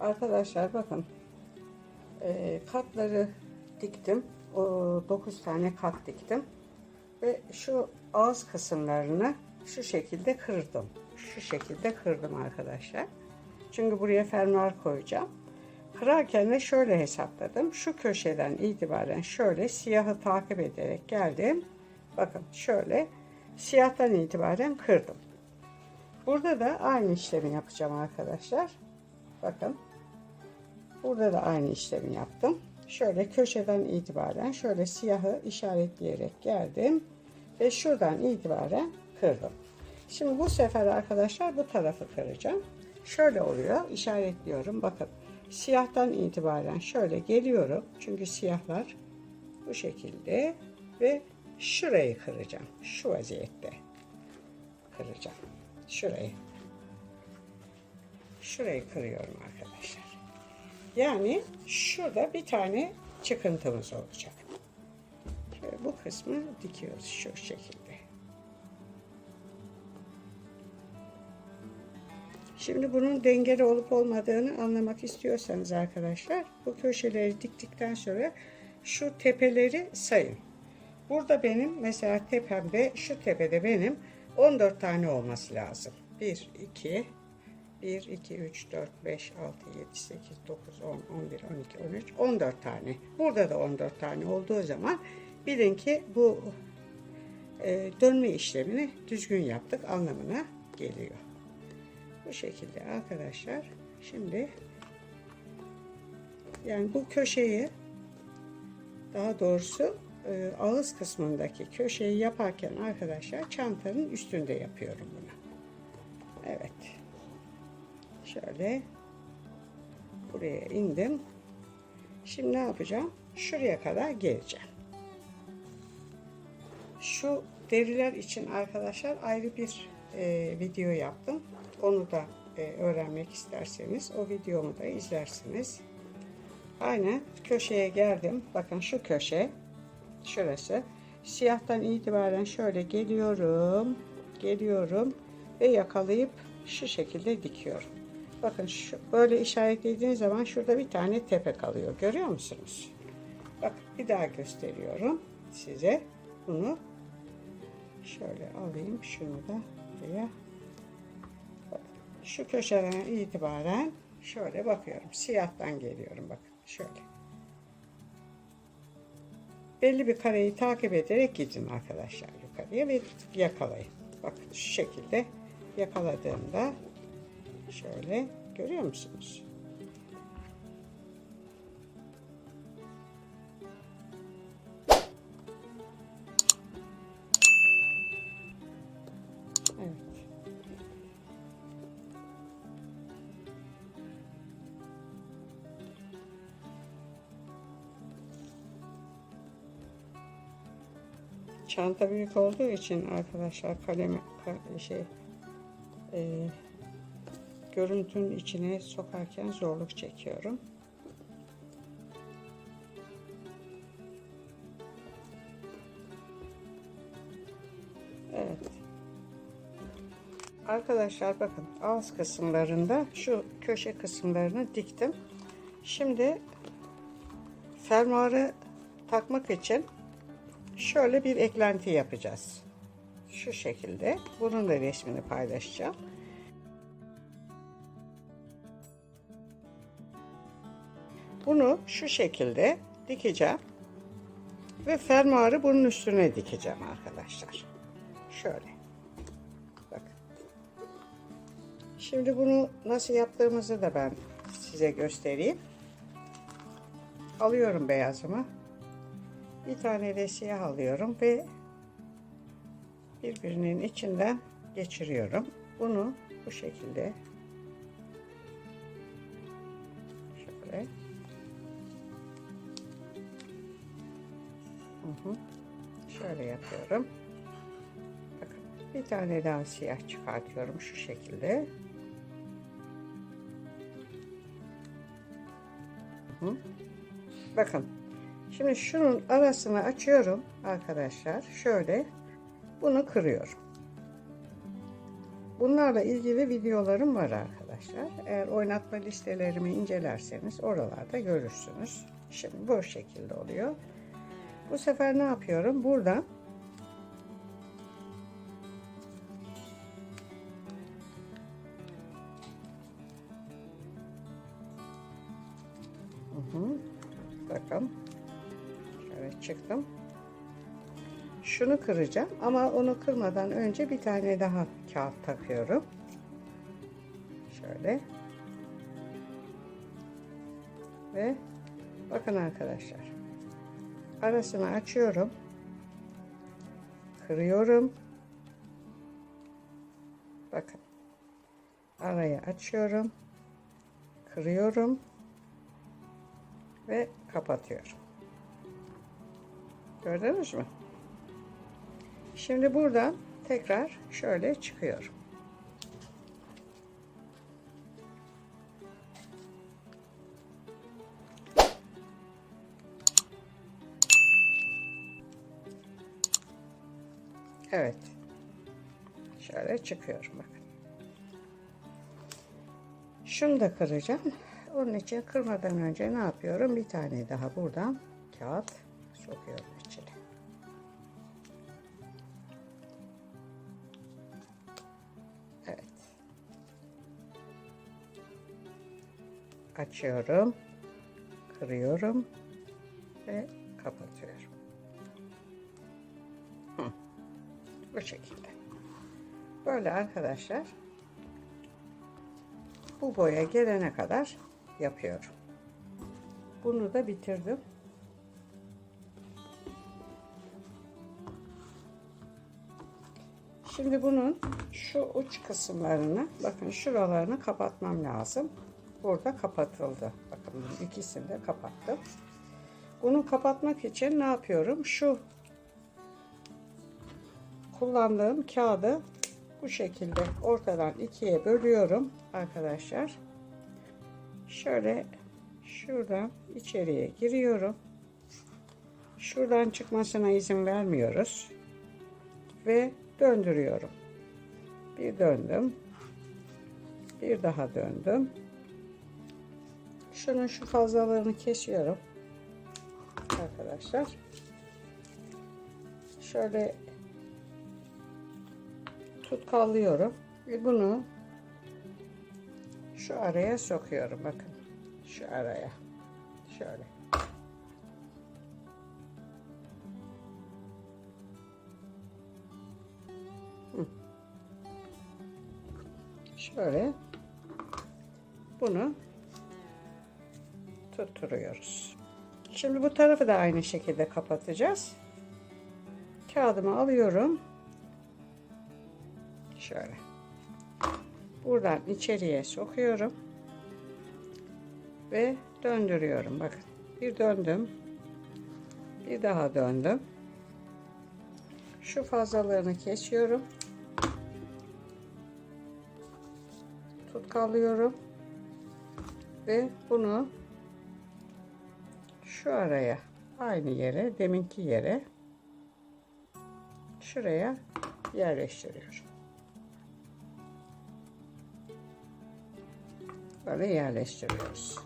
Arkadaşlar bakın, katları diktim. O 9 tane kat diktim ve şu ağız kısımlarını şu şekilde kırdım. Şu şekilde kırdım arkadaşlar. Çünkü buraya fermuar koyacağım. Kırarken de şöyle hesapladım. Şu köşeden itibaren şöyle siyahı takip ederek geldim. Bakın şöyle siyahtan itibaren kırdım. Burada da aynı işlemi yapacağım arkadaşlar. Bakın. Burada da aynı işlemi yaptım. Şöyle köşeden itibaren şöyle siyahı işaretleyerek geldim. Ve şuradan itibaren kırdım. Şimdi bu sefer arkadaşlar bu tarafı kıracağım. Şöyle oluyor. İşaretliyorum. Bakın. Siyahtan itibaren şöyle geliyorum. Çünkü siyahlar bu şekilde. Ve şurayı kıracağım. Şu vaziyette kıracağım. Şurayı kırıyorum arkadaşlar. Yani şurada bir tane çıkıntımız olacak. Şöyle bu kısmı dikiyoruz şu şekilde. Şimdi bunun dengeli olup olmadığını anlamak istiyorsanız arkadaşlar, bu köşeleri diktikten sonra şu tepeleri sayın. Burada benim mesela tepemde, şu tepede benim 14 tane olması lazım. 1, 2, 3, 4, 5, 6, 7, 8, 9, 10, 11, 12, 13, 14 tane. Burada da 14 tane olduğu zaman bilin ki bu dönme işlemini düzgün yaptık anlamına geliyor. Bu şekilde arkadaşlar. Şimdi yani bu köşeyi, daha doğrusu ağız kısmındaki köşeyi yaparken arkadaşlar çantanın üstünde yapıyorum bunu. Evet. Şöyle buraya indim. Şimdi ne yapacağım? Şuraya kadar geleceğim. Şu deriler için arkadaşlar ayrı bir video yaptım. Onu da öğrenmek isterseniz o videomu da izlersiniz. Aynen köşeye geldim. Bakın şu köşe, şurası. Siyahtan itibaren şöyle geliyorum ve yakalayıp şu şekilde dikiyorum. Bakın şu böyle işaretlediğiniz zaman şurada bir tane tepe kalıyor. Görüyor musunuz? Bak bir daha gösteriyorum size. Bunu şöyle alayım. Şunu da buraya. Bakın, şu köşeden itibaren şöyle bakıyorum. Siyahtan geliyorum. Bakın şöyle. Belli bir kareyi takip ederek gidin arkadaşlar yukarıya ve yakalayın. Bakın şu şekilde yakaladığımda şöyle görüyor musunuz? Evet. Çanta büyük olduğu için arkadaşlar kalemi görüntünün içine sokarken zorluk çekiyorum. Evet. Arkadaşlar bakın ağız kısımlarında şu köşe kısımlarını diktim. Şimdi fermuarı takmak için şöyle bir eklenti yapacağız. Şu şekilde. Bunun da resmini paylaşacağım. Bunu şu şekilde dikeceğim. Ve fermuarı bunun üstüne dikeceğim arkadaşlar. Şöyle. Bakın. Şimdi bunu nasıl yaptığımızı da ben size göstereyim. Alıyorum beyazımı. Bir tane de siyah alıyorum ve birbirinin içinden geçiriyorum. Bunu bu şekilde şöyle şöyle yapıyorum. Bakın bir tane daha siyah çıkartıyorum şu şekilde. Bakın. Şimdi şunun arasını açıyorum arkadaşlar. Şöyle bunu kırıyorum. Bunlarla ilgili videolarım var arkadaşlar. arkadaşlar. Eğer oynatma listelerimi incelerseniz oralarda görürsünüz. Şimdi bu şekilde oluyor. Bu sefer ne yapıyorum? Buradan bakın şöyle çıktım. Şunu kıracağım ama onu kırmadan önce bir tane daha kağıt takıyorum. Şöyle. Ve bakın arkadaşlar. Arasını açıyorum. Kırıyorum. Bakın. Arayı açıyorum. Kırıyorum. Ve kapatıyorum. Gördünüz mü? Şimdi buradan tekrar şöyle çıkıyorum. Evet. Şöyle çıkıyorum bakın. Şunu da kıracağım. Onun için kırmadan önce ne yapıyorum? Bir tane daha buradan kağıt sokuyorum içine. Evet. Açıyorum. Kırıyorum. Ve kapatıyorum. Bu şekilde. Böyle arkadaşlar. Bu boya gelene kadar yapıyorum. Bunu da bitirdim. Şimdi bunun şu uç kısımlarını, bakın şuralarını kapatmam lazım. Burada kapatıldı. Bakın bunun ikisini de kapattım. Bunu kapatmak için ne yapıyorum? Şu kullandığım kağıdı bu şekilde ortadan ikiye bölüyorum arkadaşlar. Şöyle şuradan içeriye giriyorum. Şuradan çıkmasına izin vermiyoruz. Ve döndürüyorum. Bir döndüm. Bir daha döndüm. Şunun şu fazlalığını kesiyorum. Arkadaşlar. Şöyle tutkallıyorum ve bunu şu araya sokuyorum. Bakın şu araya şöyle. Şöyle bunu tutturuyoruz. Şimdi bu tarafı da aynı şekilde kapatacağız. Kağıdımı alıyorum. Şöyle. Buradan içeriye sokuyorum. Ve döndürüyorum. Bakın. Bir döndüm. Bir daha döndüm. Şu fazlalığını kesiyorum. Tutkallıyorum. Ve bunu şu araya, aynı yere, deminki yere, şuraya yerleştiriyorum. Böyle yerleştiriyoruz.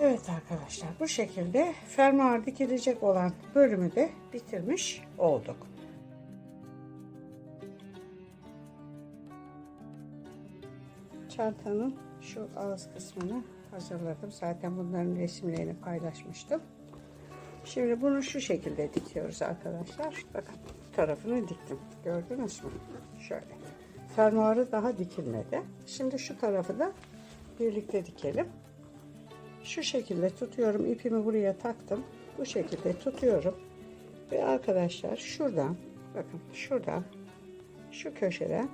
Evet arkadaşlar, bu şekilde fermuar dikilecek olan bölümü de bitirmiş olduk. Çantanın şu ağız kısmını hazırladım. Zaten bunların resimlerini paylaşmıştım. Şimdi bunu şu şekilde dikiyoruz arkadaşlar. Bakın bu tarafını diktim. Gördünüz mü? Şöyle. Fermuarı daha dikilmedi. Şimdi şu tarafı da birlikte dikelim. Şu şekilde tutuyorum. İpimi buraya taktım. Bu şekilde tutuyorum. Ve arkadaşlar şuradan, bakın şuradan, şu köşeden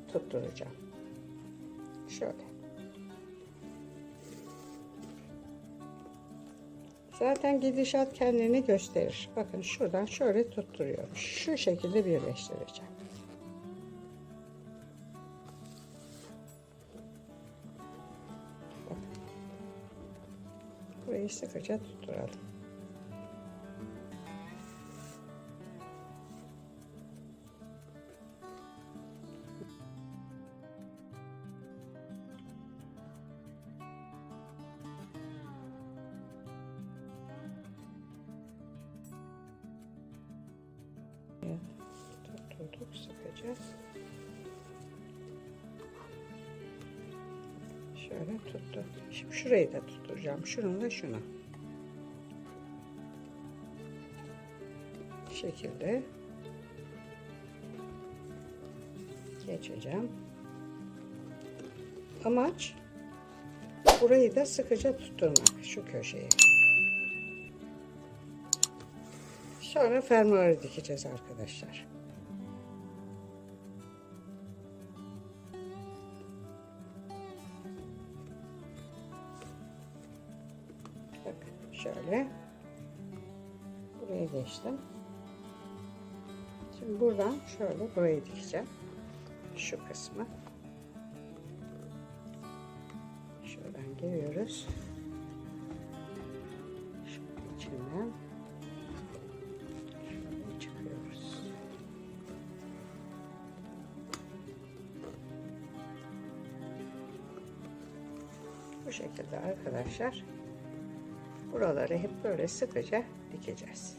tutturacağım. Şöyle. Zaten gidişat kendini gösterir. Bakın şuradan şöyle tutturuyorum. Şu şekilde birleştireceğim. Bakın. Burayı sıkıca tutturalım. Buraya tutturduk sıkıca. Şöyle tuttu. Şimdi şurayı da tutturacağım. Şunu da şunu. Bu şekilde geçeceğim. Amaç burayı da sıkıca tutturmak. Şu köşeyi. Sonra fermuarı dikeceğiz arkadaşlar. Bakın şöyle. Buraya geçtim. Şimdi buradan şöyle burayı dikeceğim. Şu kısmı. Şuradan giriyoruz. Şunun içinden şöyle çıkıyoruz. Bu şekilde arkadaşlar buraları hep böyle sıkıca dikeceğiz.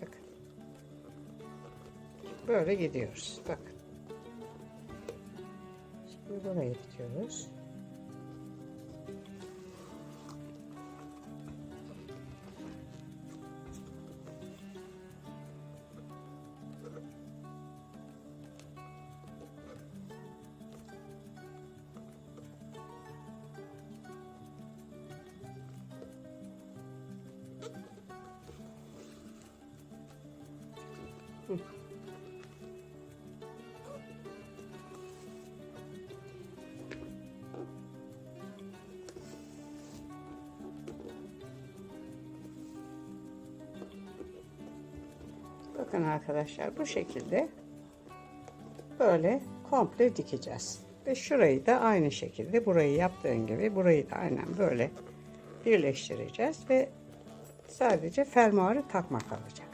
Bakın. Böyle gidiyoruz. Bakın. Şimdi buraya dikiyoruz. Bakın arkadaşlar bu şekilde böyle komple dikeceğiz. Ve şurayı da aynı şekilde burayı yaptığın gibi burayı da aynen böyle birleştireceğiz ve sadece fermuarı takmak kalacak.